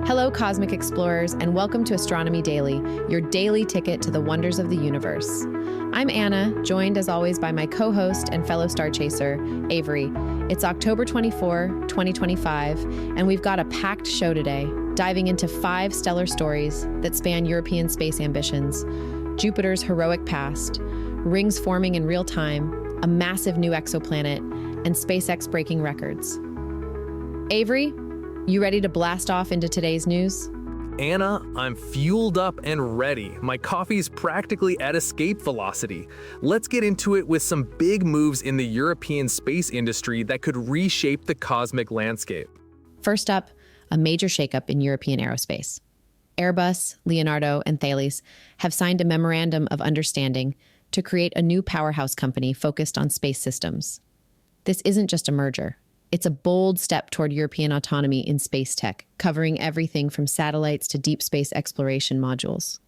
Hello, cosmic explorers, and welcome to Astronomy Daily, your daily ticket to the wonders of the universe. I'm Anna, joined as always by my co-host and fellow star chaser, Avery. It's October 24, 2025, and we've got a packed show today, diving into 5 stellar stories that span European space ambitions, Jupiter's heroic past, rings forming in real time, a massive new exoplanet, and SpaceX breaking records. Avery, you ready to blast off into today's news? Anna, I'm fueled up and ready. My coffee's practically at escape velocity. Let's get into it with some big moves in the European space industry that could reshape the cosmic landscape. First up, a major shakeup in European aerospace. Airbus, Leonardo, and Thales have signed a memorandum of understanding to create a new powerhouse company focused on space systems. This isn't just a merger. It's a bold step toward European autonomy in space tech, covering everything from satellites to deep space exploration modules.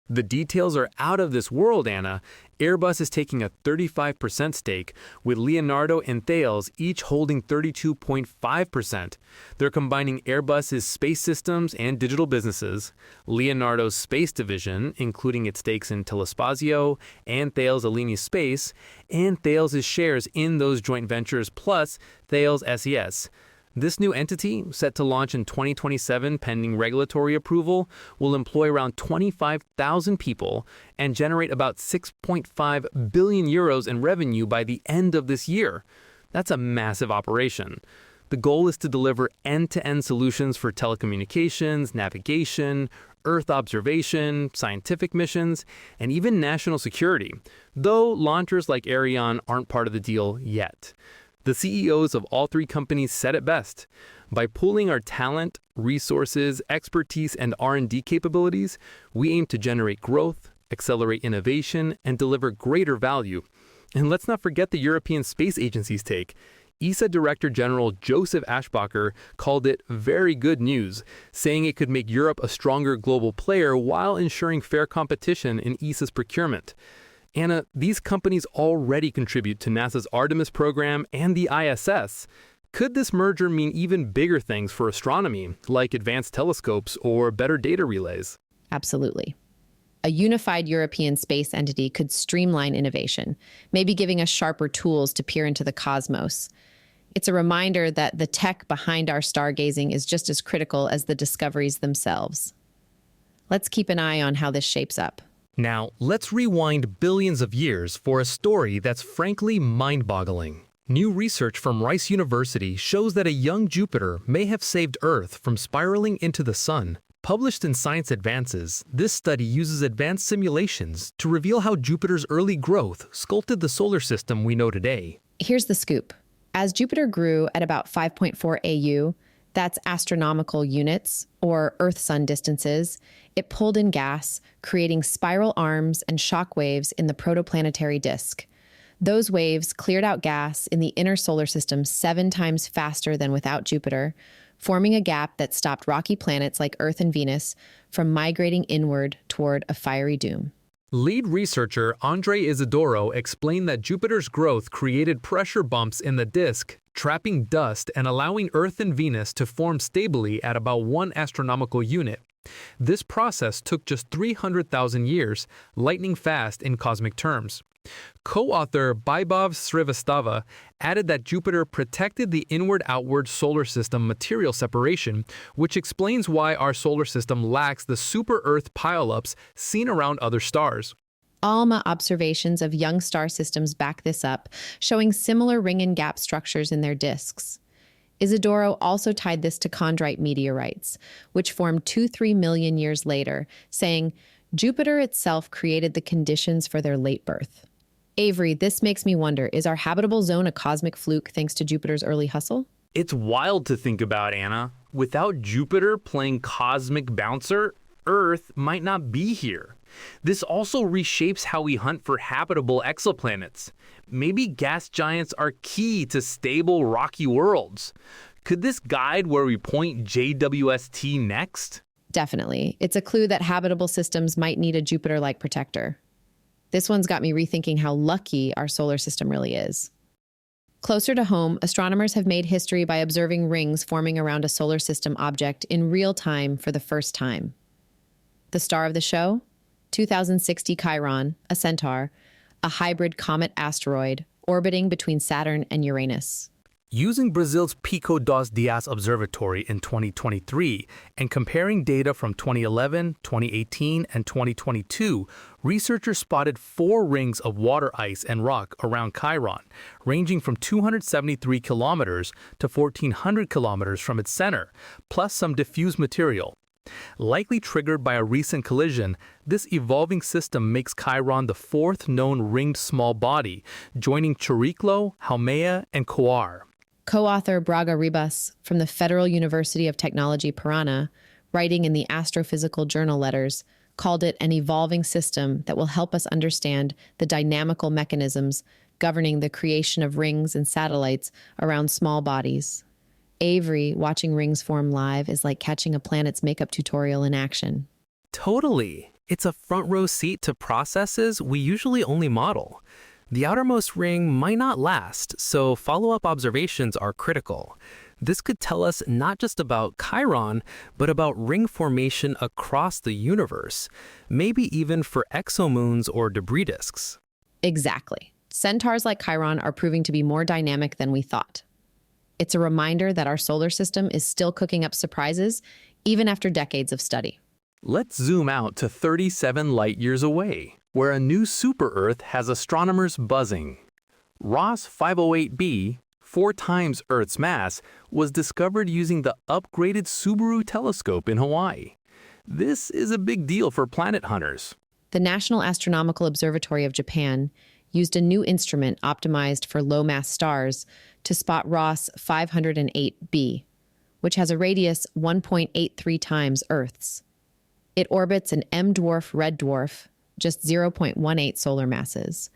The details are out of this world, Anna. Airbus is taking a 35% stake, with Leonardo and Thales each holding 32.5%. They're combining Airbus's space systems and digital businesses, Leonardo's space division, including its stakes in Telespazio and Thales Alenia Space, and Thales' shares in those joint ventures, plus Thales SES. This new entity, set to launch in 2027 pending regulatory approval, will employ around 25,000 people and generate about 6.5 billion euros in revenue by the end of this year. That's a massive operation. The goal is to deliver end-to-end solutions for telecommunications, navigation, Earth observation, scientific missions, and even national security, though launchers like Ariane aren't part of the deal yet. The CEOs of all 3 companies said it best. By pooling our talent, resources, expertise, and R&D capabilities, we aim to generate growth, accelerate innovation, and deliver greater value. And let's not forget the European Space Agency's take. ESA Director General Joseph Aschbacher called it very good news, saying it could make Europe a stronger global player while ensuring fair competition in ESA's procurement. Anna, these companies already contribute to NASA's Artemis program and the ISS. Could this merger mean even bigger things for astronomy, like advanced telescopes or better data relays? Absolutely. A unified European space entity could streamline innovation, maybe giving us sharper tools to peer into the cosmos. It's a reminder that the tech behind our stargazing is just as critical as the discoveries themselves. Let's keep an eye on how this shapes up. Now, let's rewind billions of years for a story that's frankly mind-boggling. New research from Rice University shows that a young Jupiter may have saved Earth from spiraling into the sun. Published in Science Advances, this study uses advanced simulations to reveal how Jupiter's early growth sculpted the solar system we know today. Here's the scoop. As Jupiter grew at about 5.4 AU, that's astronomical units, or Earth-Sun distances, it pulled in gas, creating spiral arms and shock waves in the protoplanetary disk. Those waves cleared out gas in the inner solar system 7 times faster than without Jupiter, forming a gap that stopped rocky planets like Earth and Venus from migrating inward toward a fiery doom. Lead researcher Andre Isidoro explained that Jupiter's growth created pressure bumps in the disk, trapping dust and allowing Earth and Venus to form stably at about 1 astronomical unit. This process took just 300,000 years, lightning fast in cosmic terms. Co-author Baibov Srivastava added that Jupiter protected the inward-outward solar system material separation, which explains why our solar system lacks the super-Earth pileups seen around other stars. ALMA observations of young star systems back this up, showing similar ring and gap structures in their disks. Isidoro also tied this to chondrite meteorites, which formed 2-3 million years later, saying Jupiter itself created the conditions for their late birth. Avery, this makes me wonder, is our habitable zone a cosmic fluke thanks to Jupiter's early hustle? It's wild to think about, Anna. Without Jupiter playing cosmic bouncer, Earth might not be here. This also reshapes how we hunt for habitable exoplanets. Maybe gas giants are key to stable, rocky worlds. Could this guide where we point JWST next? Definitely. It's a clue that habitable systems might need a Jupiter-like protector. This one's got me rethinking how lucky our solar system really is. Closer to home, astronomers have made history by observing rings forming around a solar system object in real time for the first time. The star of the show? 2060 Chiron, a centaur, a hybrid comet asteroid orbiting between Saturn and Uranus. Using Brazil's Pico dos Dias Observatory in 2023 and comparing data from 2011, 2018, and 2022, researchers spotted 4 rings of water ice and rock around Chiron, ranging from 273 kilometers to 1,400 kilometers from its center, plus some diffuse material. Likely triggered by a recent collision, this evolving system makes Chiron the 4th known ringed small body, joining Chiriclo, Haumea, and Coar. Co-author Braga Ribas from the Federal University of Technology Paraná, writing in the Astrophysical Journal Letters, called it an evolving system that will help us understand the dynamical mechanisms governing the creation of rings and satellites around small bodies. Avery, watching rings form live is like catching a planet's makeup tutorial in action. Totally. It's a front row seat to processes we usually only model. The outermost ring might not last, so follow-up observations are critical. This could tell us not just about Chiron, but about ring formation across the universe, maybe even for exomoons or debris disks. Exactly. Centaurs like Chiron are proving to be more dynamic than we thought. It's a reminder that our solar system is still cooking up surprises, even after decades of study. Let's zoom out to 37 light-years away, where a new super-Earth has astronomers buzzing. Ross 508b, 4 times Earth's mass, was discovered using the upgraded Subaru telescope in Hawaii. This is a big deal for planet hunters. The National Astronomical Observatory of Japan used a new instrument optimized for low-mass stars to spot Ross 508b, which has a radius 1.83 times Earth's. It orbits an M-dwarf red dwarf, just 0.18 solar masses,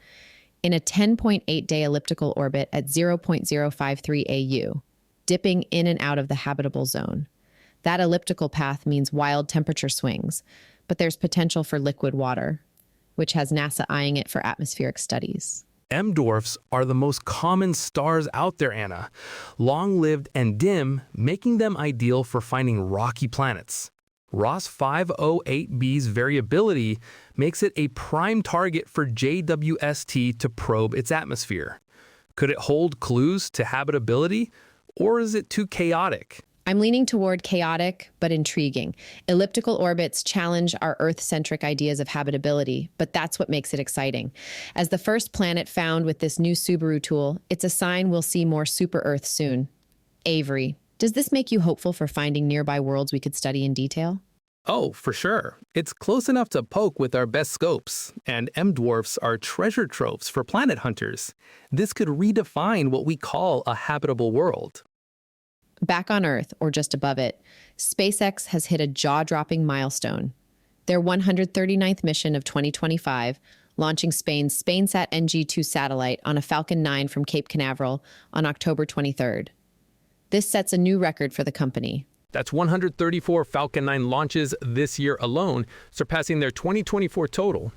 in a 10.8-day elliptical orbit at 0.053 AU, dipping in and out of the habitable zone. That elliptical path means wild temperature swings, but there's potential for liquid water, which has NASA eyeing it for atmospheric studies. M-dwarfs are the most common stars out there, Anna. Long-lived and dim, making them ideal for finding rocky planets. Ross 508b's variability makes it a prime target for JWST to probe its atmosphere. Could it hold clues to habitability, or is it too chaotic? I'm leaning toward chaotic, but intriguing. Elliptical orbits challenge our Earth-centric ideas of habitability, but that's what makes it exciting. As the first planet found with this new Subaru tool, it's a sign we'll see more super-Earth soon. Avery, does this make you hopeful for finding nearby worlds we could study in detail? Oh, for sure. It's close enough to poke with our best scopes, and M-dwarfs are treasure troves for planet hunters. This could redefine what we call a habitable world. Back on Earth, or just above it, SpaceX has hit a jaw-dropping milestone. Their 139th mission of 2025, launching Spain's SpainSat NG-2 satellite on a Falcon 9 from Cape Canaveral on October 23rd. This sets a new record for the company. That's 134 Falcon 9 launches this year alone, surpassing their 2024 total.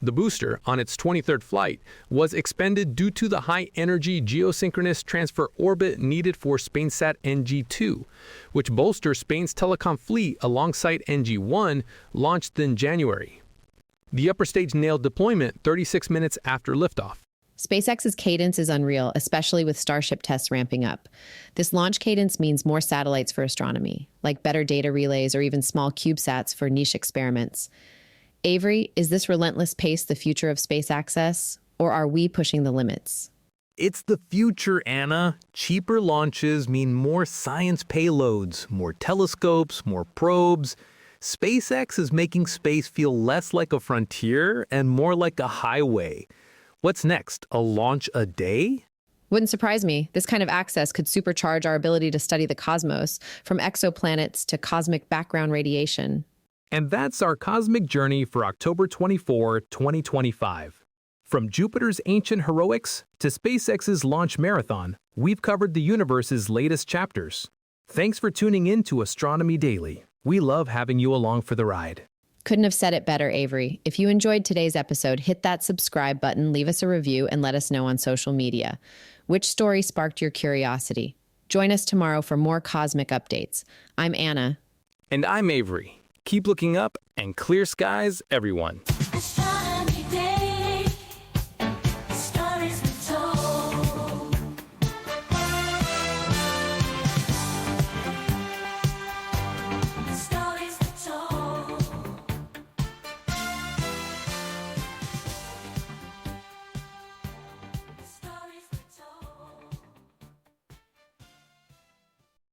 The booster, on its 23rd flight, was expended due to the high-energy geosynchronous transfer orbit needed for SpainSat NG-2, which bolsters Spain's telecom fleet alongside NG-1, launched in January. The upper stage nailed deployment 36 minutes after liftoff. SpaceX's cadence is unreal, especially with Starship tests ramping up. This launch cadence means more satellites for astronomy, like better data relays or even small CubeSats for niche experiments. Avery, is this relentless pace the future of space access, or are we pushing the limits? It's the future, Anna. Cheaper launches mean more science payloads, more telescopes, more probes. SpaceX is making space feel less like a frontier and more like a highway. What's next? A launch a day? Wouldn't surprise me. This kind of access could supercharge our ability to study the cosmos, from exoplanets to cosmic background radiation. And that's our cosmic journey for October 24, 2025. From Jupiter's ancient heroics to SpaceX's launch marathon, we've covered the universe's latest chapters. Thanks for tuning in to Astronomy Daily. We love having you along for the ride. Couldn't have said it better, Avery. If you enjoyed today's episode, hit that subscribe button, leave us a review, and let us know on social media. Which story sparked your curiosity? Join us tomorrow for more cosmic updates. I'm Anna. And I'm Avery. Keep looking up and clear skies, everyone.